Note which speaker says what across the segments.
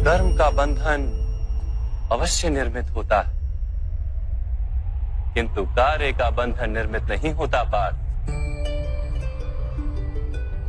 Speaker 1: कर्म का बंधन अवश्य निर्मित होता है, किंतु कार्य का बंधन निर्मित नहीं होता पार्थ।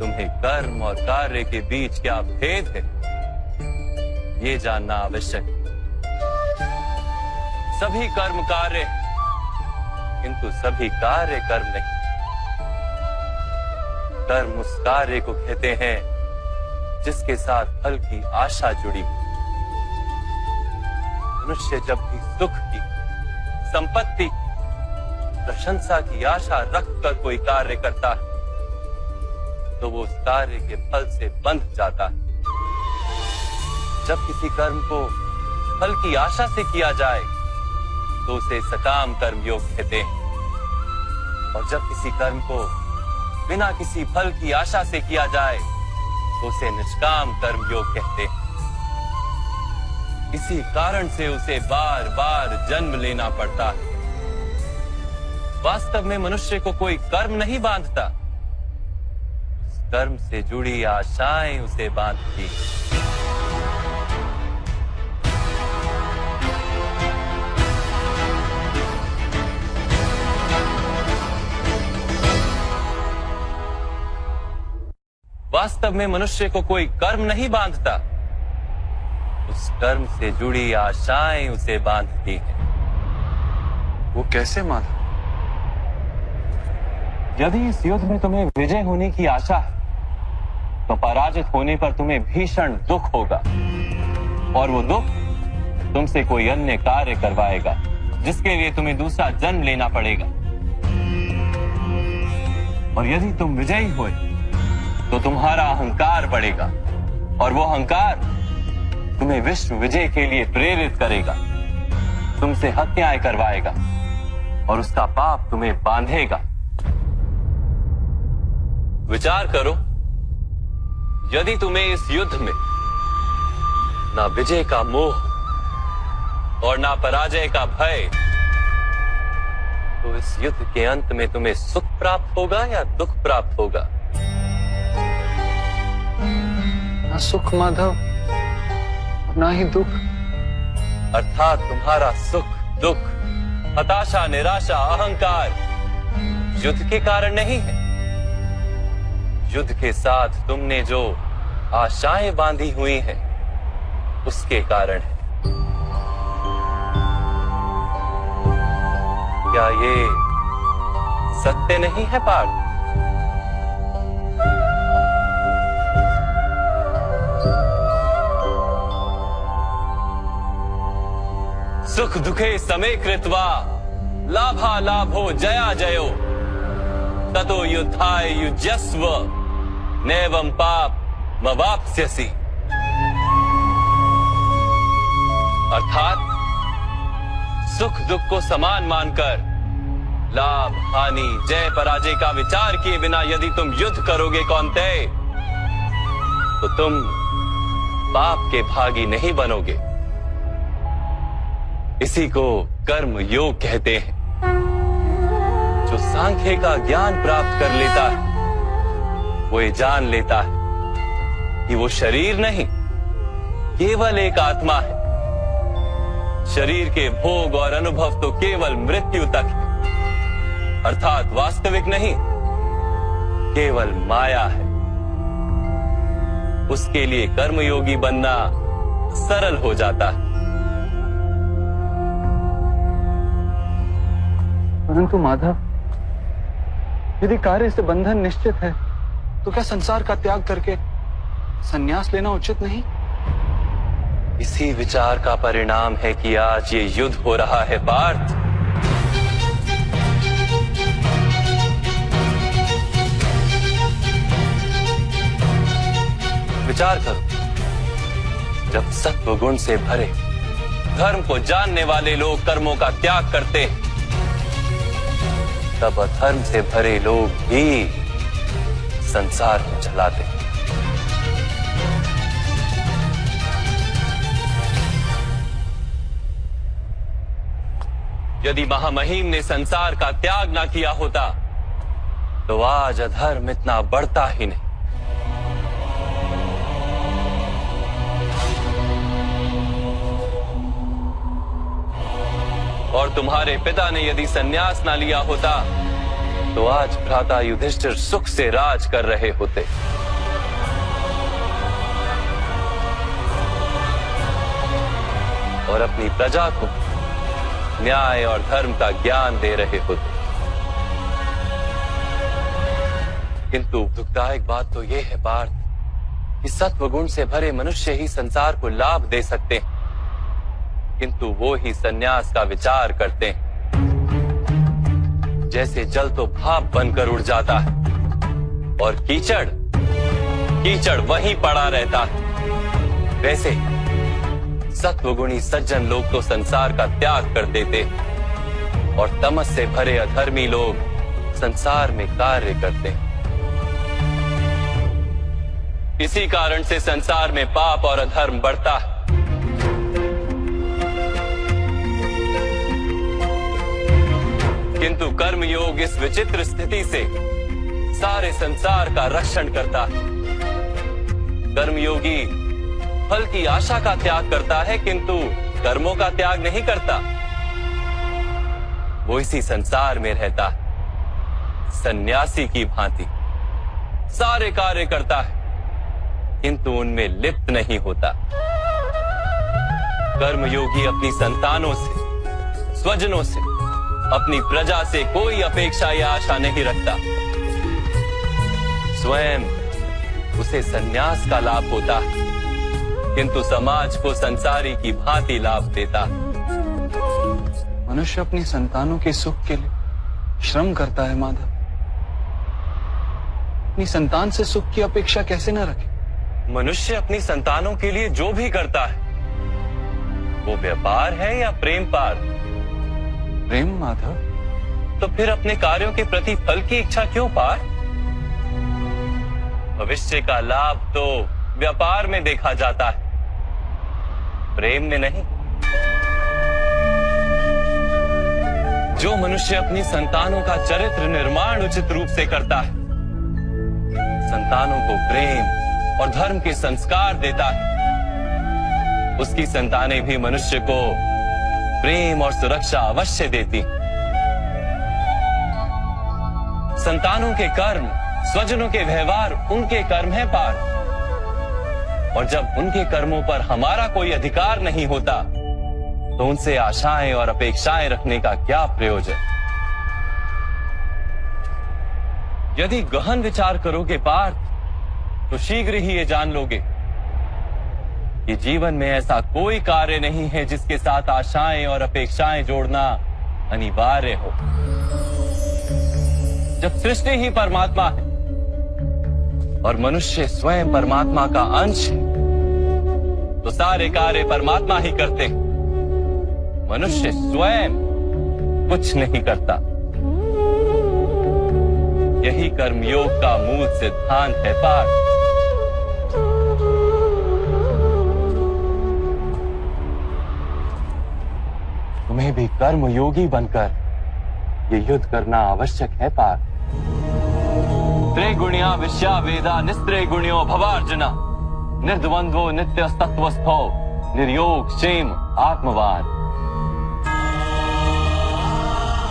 Speaker 1: तुम्हें कर्म और कार्य के बीच क्या भेद है, ये जानना आवश्यक है। सभी कर्म कार्य, किंतु सभी कार्य कर्म नहीं। कर्म उस कार्य को कहते हैं जिसके साथ फल की आशा जुड़ी। मनुष्य जब भी सुख की, संपत्ति की, प्रशंसा की आशा रखकर कोई कार्य करता है तो वो उस कार्य के फल से बंध जाता है। जब किसी कर्म को फल की आशा से किया जाए तो उसे सकाम कर्म योग कहते हैं, और जब किसी कर्म को बिना किसी फल की आशा से किया जाए तो उसे निष्काम कर्म योग कहते हैं। इसी कारण से उसे बार बार जन्म लेना पड़ता है। वास्तव में मनुष्य को कोई कर्म नहीं बांधता, उस कर्म से जुड़ी आशाएं उसे बांधती। वास्तव में मनुष्य को कोई कर्म नहीं बांधता, उस कर्म से जुड़ी आशाएं उसे बांधती हैं।
Speaker 2: वो कैसे माधव?
Speaker 1: यदि इस युद्ध में तुम्हें विजय होने की आशा है तो पराजित होने पर तुम्हें भीषण दुख होगा, और वो दुख तुमसे कोई अन्य कार्य करवाएगा जिसके लिए तुम्हें दूसरा जन्म लेना पड़ेगा। और यदि तुम विजयी हुए तो तुम्हारा अहंकार बढ़ेगा, और वो अहंकार तुम्हें विश्व विजय के लिए प्रेरित करेगा, तुमसे हत्याएं करवाएगा और उसका पाप तुम्हें बांधेगा। विचार करो, यदि तुम्हें इस युद्ध में ना विजय का मोह और ना पराजय का भय, तो इस युद्ध के अंत में तुम्हें सुख प्राप्त होगा या दुख प्राप्त होगा?
Speaker 2: ना सुख माधव, ना ही दुख।
Speaker 1: अर्थात तुम्हारा सुख, दुख, हताशा, निराशा, अहंकार युद्ध के कारण नहीं है। युद्ध के साथ तुमने जो आशाएं बांधी हुई हैं, उसके कारण है। क्या ये सत्य नहीं है पार्थ? सुख दुखे समे कृत्वा लाभा लाभो जया जयो ततो युद्धाय युज्यस्व नैवं पाप मवाप्स्यसि। अर्थात सुख दुख को समान मानकर लाभ हानि जय पराजय का विचार किए बिना यदि तुम युद्ध करोगे कौन्तेय, तो तुम पाप के भागी नहीं बनोगे। इसी को कर्म योग कहते हैं। जो सांख्य का ज्ञान प्राप्त कर लेता है वो ये जान लेता है कि वो शरीर नहीं, केवल एक आत्मा है। शरीर के भोग और अनुभव तो केवल मृत्यु तक है, अर्थात वास्तविक नहीं, केवल माया है। उसके लिए कर्मयोगी बनना सरल हो जाता है।
Speaker 2: परंतु माधव, यदि कार्य से बंधन निश्चित है तो क्या संसार का त्याग करके संन्यास लेना उचित नहीं?
Speaker 1: इसी विचार का परिणाम है कि आज ये युद्ध हो रहा है पार्थ। विचार करो, जब सत्व गुण से भरे धर्म को जानने वाले लोग कर्मों का त्याग करते हैं, तब अधर्म से भरे लोग भी संसार को चलाते हैं। यदि महामहिम ने संसार का त्याग ना किया होता तो आज अधर्म इतना बढ़ता ही नहीं। और तुम्हारे पिता ने यदि संन्यास ना लिया होता तो आज भ्राता युधिष्ठिर सुख से राज कर रहे होते। और अपनी प्रजा को न्याय और धर्म का ज्ञान दे रहे होते। किंतु दुखदायक बात तो यह है पार्थ कि सत्वगुण से भरे मनुष्य ही संसार को लाभ दे सकते हैं, किंतु वो ही संन्यास का विचार करते हैं। जैसे जल तो भाप बनकर उड़ जाता है और कीचड़ वहीं पड़ा रहता है, वैसे सत्वगुणी सज्जन लोग तो संसार का त्याग कर देते और तमस से भरे अधर्मी लोग संसार में कार्य करते हैं। इसी कारण से संसार में पाप और अधर्म बढ़ता है। किंतु कर्मयोग इस विचित्र स्थिति से सारे संसार का रक्षण करता है। कर्मयोगी फल की आशा का त्याग करता है, किंतु कर्मों का त्याग नहीं करता। वो इसी संसार में रहता है सन्यासी की भांति, सारे कार्य करता है किंतु उनमें लिप्त नहीं होता। कर्मयोगी अपनी संतानों से, स्वजनों से, अपनी प्रजा से कोई अपेक्षा या आशा नहीं रखता। स्वयं उसे संन्यास का लाभ होता है, किंतु समाज को संसारी की भांति लाभ देता।
Speaker 2: मनुष्य अपनी संतानों के सुख के लिए श्रम करता है माधव। अपनी संतान से सुख की अपेक्षा कैसे न रखे?
Speaker 1: मनुष्य अपनी संतानों के लिए जो भी करता है वो व्यापार है या प्रेम पार?
Speaker 2: प्रेम माधव।
Speaker 1: तो फिर अपने कार्यों के प्रति फल की इच्छा क्यों पार? भविष्य का लाभ तो व्यापार में देखा जाता है, प्रेम में नहीं। जो मनुष्य अपनी संतानों का चरित्र निर्माण उचित रूप से करता है, संतानों को प्रेम और धर्म के संस्कार देता है, उसकी संतानें भी मनुष्य को प्रेम और सुरक्षा अवश्य देती। संतानों के कर्म, स्वजनों के व्यवहार उनके कर्म है पार, और जब उनके कर्मों पर हमारा कोई अधिकार नहीं होता तो उनसे आशाएं और अपेक्षाएं रखने का क्या प्रयोजन? यदि गहन विचार करोगे पार्थ तो शीघ्र ही ये जान लोगे कि जीवन में ऐसा कोई कार्य नहीं है जिसके साथ आशाएं और अपेक्षाएं जोड़ना अनिवार्य हो। जब सृष्टि ही परमात्मा है और मनुष्य स्वयं परमात्मा का अंश है, तो सारे कार्य परमात्मा ही करते हैं। मनुष्य स्वयं कुछ नहीं करता। यही कर्मयोग का मूल सिद्धांत है पार्थ। तुम्हें भी कर्मयोगी बनकर ये युद्ध करना आवश्यक है पार्थ। त्रिगुणिया विश्या वेदा निस्त्रिगुण्यो भवार्जुना, निर्द्वंद्वो नित्य तत्वस्थो निर्योग क्षेम आत्मवान।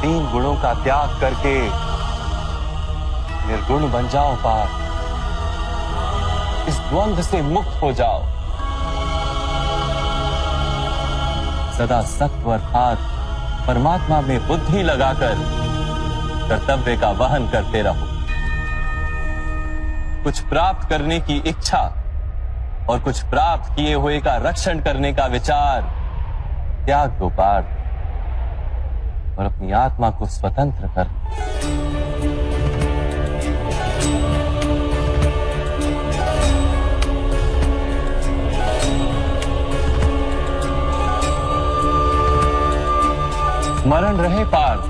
Speaker 1: तीन गुणों का त्याग करके निर्गुण बन जाओ पार्थ। इस द्वंद्व से मुक्त हो जाओ। सदा सत्व अर्थात परमात्मा में बुद्धि लगाकर कर्तव्य का वहन करते रहो। कुछ प्राप्त करने की इच्छा और कुछ प्राप्त किए हुए का रक्षण करने का विचार त्याग दो पार्थ, और अपनी आत्मा को स्वतंत्र कर। स्मरण रहे पार्थ,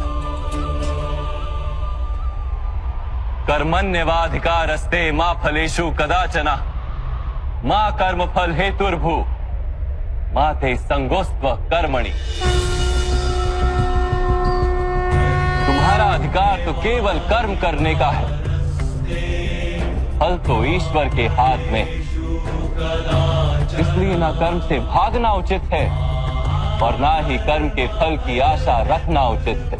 Speaker 1: कर्मण्यवाधिकारस्ते मा फलेषु कदाचन मा कर्म फल हेतुर्भु मा ते संगोस्त्व कर्मणि। तुम्हारा अधिकार तो केवल कर्म करने का है, फल तो ईश्वर के हाथ में। इसलिए ना कर्म से भागना उचित है और ना ही कर्म के फल की आशा रखना उचित है।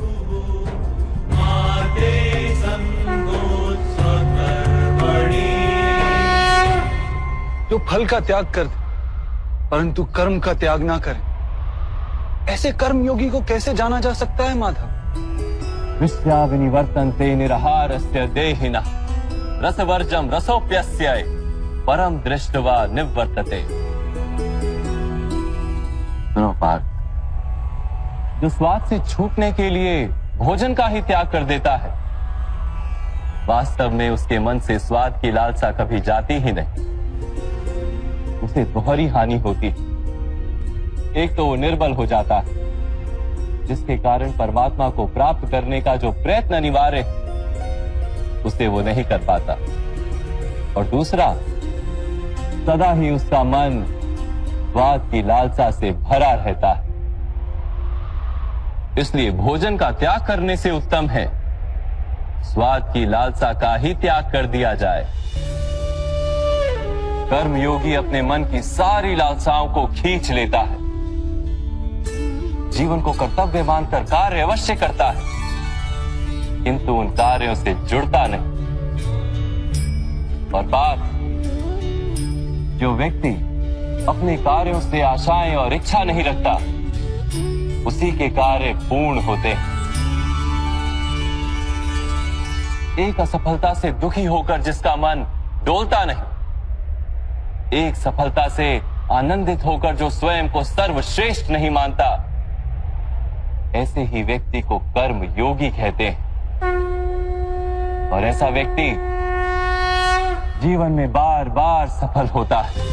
Speaker 2: जो फल का त्याग कर दे परंतु कर्म का त्याग ना करे, ऐसे कर्म योगी को कैसे जाना जा सकता है माधव?
Speaker 1: विश्या विनिवर्तन्ते निरहारस्य देहिनः रसवर्जम रसोप्यस्य परम दृष्ट्वा निवर्तते। सुनो पार्थ, जो स्वाद से छूटने के लिए भोजन का ही त्याग कर देता है, वास्तव में उसके मन से स्वाद की लालसा कभी जाती ही नहीं। उसे दोहरी हानि होती है। एक तो वो निर्बल हो जाता है, जिसके कारण परमात्मा को प्राप्त करने का जो प्रयत्न अनिवार्य है उसे वो नहीं कर पाता, और दूसरा, सदा ही उसका मन स्वाद की लालसा से भरा रहता है। इसलिए भोजन का त्याग करने से उत्तम है स्वाद की लालसा का ही त्याग कर दिया जाए। कर्म योगी अपने मन की सारी लालसाओं को खींच लेता है, जीवन को कर्तव्य मानकर कार्य अवश्य करता है, किंतु उन कार्यों से जुड़ता नहीं। और बात, जो व्यक्ति अपने कार्यों से आशाएं और इच्छा नहीं रखता, उसी के कार्य पूर्ण होते हैं। एक असफलता से दुखी होकर जिसका मन डोलता नहीं, एक सफलता से आनंदित होकर जो स्वयं को सर्वश्रेष्ठ नहीं मानता, ऐसे ही व्यक्ति को कर्म योगी कहते हैं। और ऐसा व्यक्ति जीवन में बार बार सफल होता है।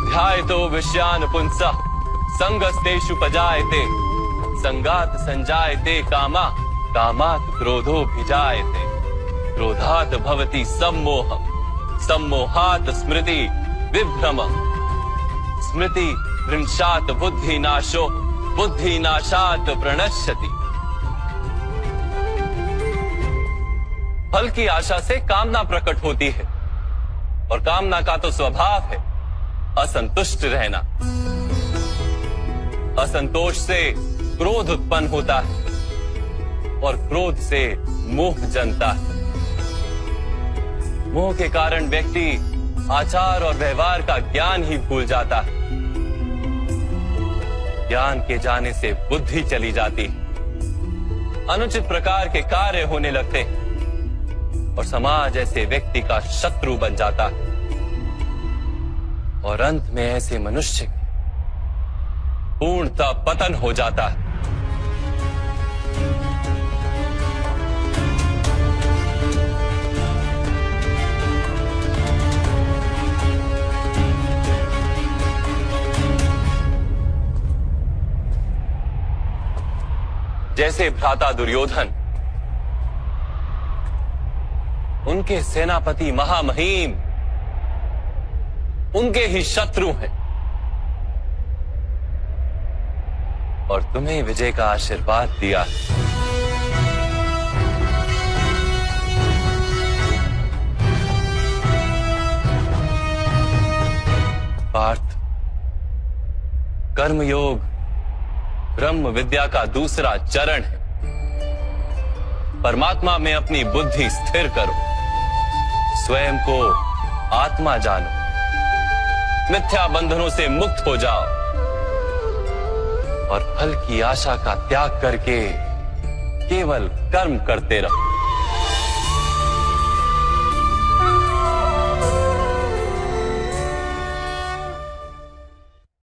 Speaker 1: ध्यायतो विषयान पुंसः संगस्तेषु पजायते संगात संजायते कामा कामात् क्रोधोऽभिजायते क्रोधात् भवति सम्मोहः सम्मोहात् स्मृति विभ्रमः स्मृति भ्रंशात् बुद्धिनाशो बुद्धिनाशात् प्रणश्यति। फल की आशा से कामना प्रकट होती है, और कामना का तो स्वभाव है असंतुष्ट रहना। असंतोष से क्रोध उत्पन्न होता है, और क्रोध से मोह जन्मता है। मोह के कारण व्यक्ति आचार और व्यवहार का ज्ञान ही भूल जाता है। ज्ञान के जाने से बुद्धि चली जाती है, अनुचित प्रकार के कार्य होने लगते हैं, और समाज ऐसे व्यक्ति का शत्रु बन जाता है। और अंत में ऐसे मनुष्य पूर्णतः पतन हो जाता है। जैसे भ्राता दुर्योधन, उनके सेनापति महामहिम उनके ही शत्रु हैं, और तुम्हें विजय का आशीर्वाद दिया। पार्थ, कर्मयोग ब्रह्म विद्या का दूसरा चरण है। परमात्मा में अपनी बुद्धि स्थिर करो, स्वयं को आत्मा जानो, मिथ्या बंधनों से मुक्त हो जाओ, और फल की आशा का त्याग करके केवल कर्म करते रहो।